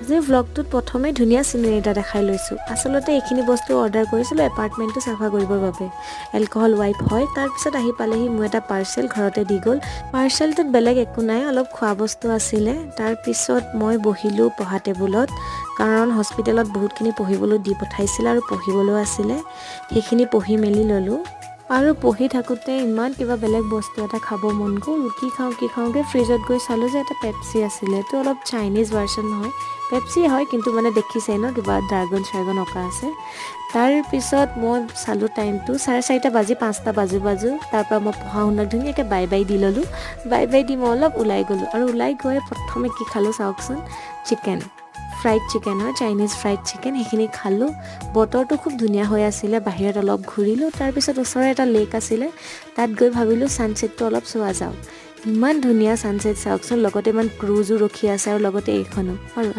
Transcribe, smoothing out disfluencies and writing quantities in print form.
আজিৰ ভ্লগটোত প্ৰথমে ধুনীয়া চিনেৰি এটা দেখাই লৈছোঁ। আচলতে এইখিনি বস্তু অৰ্ডাৰ কৰিছিলোঁ এপাৰ্টমেণ্টটো চাফা কৰিবৰ বাবে। এলকহল ৱাইপ হয়। তাৰপিছত আহি পালেহি মোৰ এটা পাৰ্চেল ঘৰতে দি গ'ল। পাৰ্চেলটোত বেলেগ একো নাই, অলপ খোৱা বস্তু আছিলে। তাৰপিছত মই বহিলোঁ পঢ়া টেবুলত, কাৰণ হস্পিটেলত বহুতখিনি পঢ়িবলৈ দি পঠাইছিলে আৰু পঢ়িবলৈও আছিলে। সেইখিনি পঢ়ি মেলি ল'লোঁ। আৰু পঢ়ি থাকোঁতে ইমান কিবা বেলেগ বস্তু এটা খাব মন গ'ল। কি খাওঁকৈ ফ্ৰিজত গৈ চালোঁ যে এটা পেপচি আছিলে। এইটো অলপ চাইনিজ ভাৰ্চন হয়, পেপচি হয় কিন্তু মানে দেখিছে ন কিবা ড্ৰাগন অঁকা আছে। তাৰপিছত মই চালোঁ টাইমটো 4:30 বাজি 5টা বাজো তাৰপৰা মই পঢ়া শুনাক ধুনীয়াকৈ বাই বাই দি ল'লোঁ। বাই বাই দি মই অলপ ওলাই গ'লোঁ আৰু ওলাই গৈ প্ৰথমে কি খালোঁ চাওকচোন, চিকেন। ফ্ৰাইড চিকেন হয়, চাইনিজ ফ্ৰাইড চিকেন। সেইখিনি খালোঁ। বতৰটো খুব ধুনীয়া হৈ আছিলে, বাহিৰত অলপ ঘূৰিলোঁ। তাৰপিছত ওচৰৰে এটা লেক আছিলে, তাত গৈ ভাবিলোঁ ছানছেটটো অলপ চোৱা যাওক। ইমান ধুনীয়া ছানছেট চাওকচোন, লগতে ইমান ক্ৰুজো ৰখি আছে আৰু লগতে এইখনো। আৰু